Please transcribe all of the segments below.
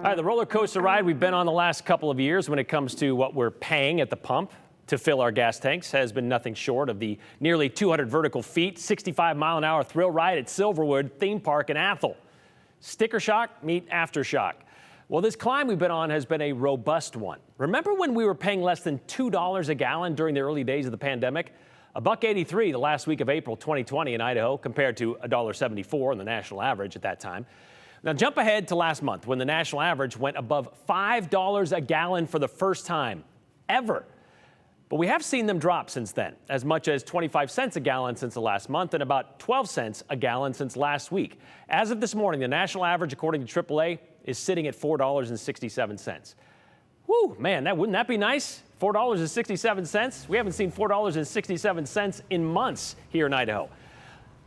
All right, the roller coaster ride we've been on the last couple of years when it comes to what we're paying at the pump to fill our gas tanks has been nothing short of the nearly 200 vertical feet, 65-mile-an-hour thrill ride at Silverwood Theme Park in Athol. Sticker shock meet aftershock. Well, this climb we've been on has been a robust one. Remember when we were paying less than $2 a gallon during the early days of the pandemic? $1.83 the last week of April 2020 in Idaho compared to $1.74 on the national average at that time. Now jump ahead to last month when the national average went above $5 a gallon for the first time ever. But we have seen them drop since then, as much as 25 cents a gallon since the last month and about 12 cents a gallon since last week. As of this morning, the national average, according to AAA, is sitting at $4.67. Whew, man, wouldn't that be nice? $4.67. We haven't seen $4.67 in months here in Idaho.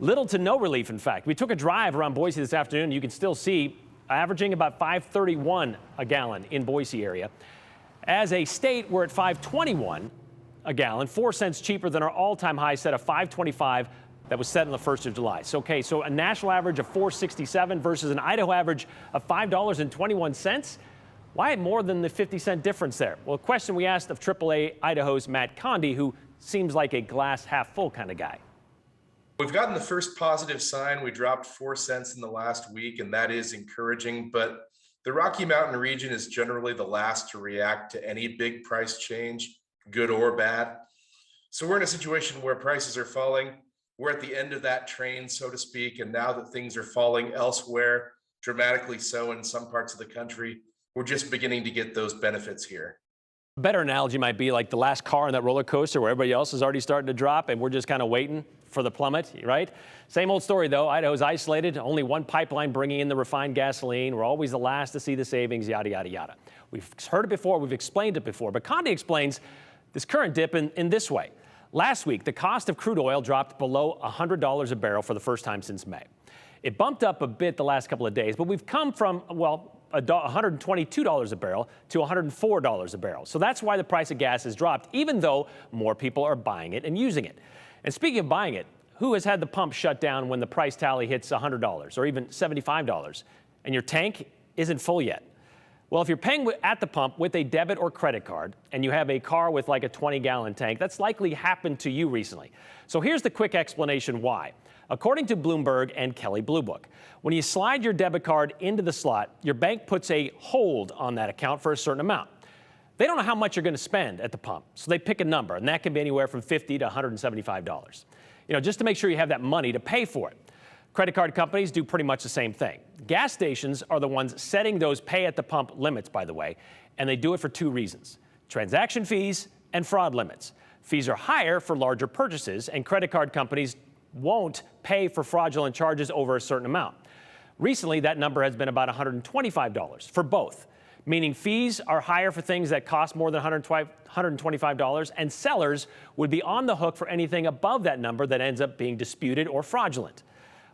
Little to no relief, in fact. We took a drive around Boise this afternoon. You can still see averaging about $5.31 a gallon in Boise area. As a state, we're at $5.21 a gallon, 4 cents cheaper than our all-time high set of $5.25 that was set on the 1st of July. So, okay, so a national average of $4.67 versus an Idaho average of $5.21. Why more than the 50-cent difference there? Well, a question we asked of AAA Idaho's Matt Condi, who seems like a glass half full kind of guy. We've gotten the first positive sign. We dropped 4 cents in the last week, and that is encouraging. But the Rocky Mountain region is generally the last to react to any big price change, good or bad. So we're in a situation where prices are falling. We're at the end of that train, so to speak. And now that things are falling elsewhere, dramatically so in some parts of the country, we're just beginning to get those benefits here. A better analogy might be like the last car on that roller coaster where everybody else is already starting to drop and we're just kind of waiting for the plummet, right? Same old story, though. Idaho's isolated. Only one pipeline bringing in the refined gasoline. We're always the last to see the savings, yada, yada, yada. We've heard it before. We've explained it before. But Condi explains this current dip in this way. Last week, the cost of crude oil dropped below $100 a barrel for the first time since May. It bumped up a bit the last couple of days, but we've come from, well, $122 a barrel to $104 a barrel. So that's why the price of gas has dropped, even though more people are buying it and using it. And speaking of buying it, who has had the pump shut down when the price tally hits $100 or even $75 and your tank isn't full yet? Well, if you're paying at the pump with a debit or credit card and you have a car with like a 20-gallon tank, that's likely happened to you recently. So here's the quick explanation why. According to Bloomberg and Kelley Blue Book, when you slide your debit card into the slot, your bank puts a hold on that account for a certain amount. They don't know how much you're going to spend at the pump, so they pick a number, and that can be anywhere from $50 to $175. Just to make sure you have that money to pay for it. Credit card companies do pretty much the same thing. Gas stations are the ones setting those pay-at-the-pump limits, by the way, and they do it for two reasons: transaction fees and fraud limits. Fees are higher for larger purchases, and credit card companies won't pay for fraudulent charges over a certain amount. Recently, that number has been about $125 for both, meaning fees are higher for things that cost more than $125, and sellers would be on the hook for anything above that number that ends up being disputed or fraudulent.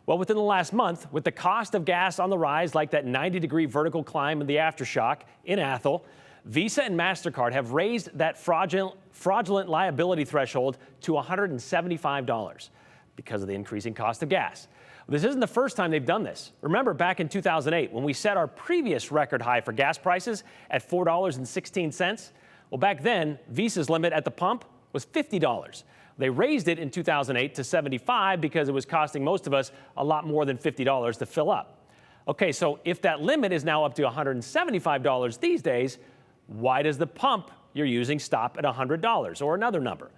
Well, within the last month, with the cost of gas on the rise, like that 90-degree vertical climb in the aftershock in Athol, Visa and MasterCard have raised that fraudulent liability threshold to $175 because of the increasing cost of gas. This isn't the first time they've done this. Remember back in 2008 when we set our previous record high for gas prices at $4.16? Well, back then, Visa's limit at the pump was $50. They raised it in 2008 to $75 because it was costing most of us a lot more than $50 to fill up. Okay, so if that limit is now up to $175 these days, why does the pump you're using stop at $100 or another number?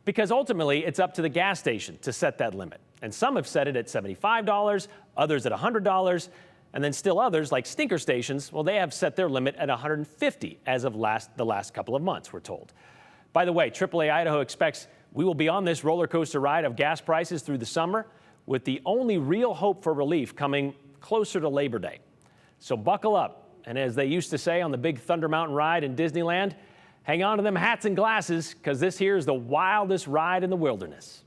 Because ultimately, it's up to the gas station to set that limit. And some have set it at $75, others at $100, and then still others, like stinker stations, well, they have set their limit at $150 as of the last couple of months, we're told. By the way, AAA Idaho expects we will be on this roller coaster ride of gas prices through the summer, with the only real hope for relief coming closer to Labor Day. So buckle up, and as they used to say on the big Thunder Mountain ride in Disneyland, hang on to them hats and glasses, because this here is the wildest ride in the wilderness.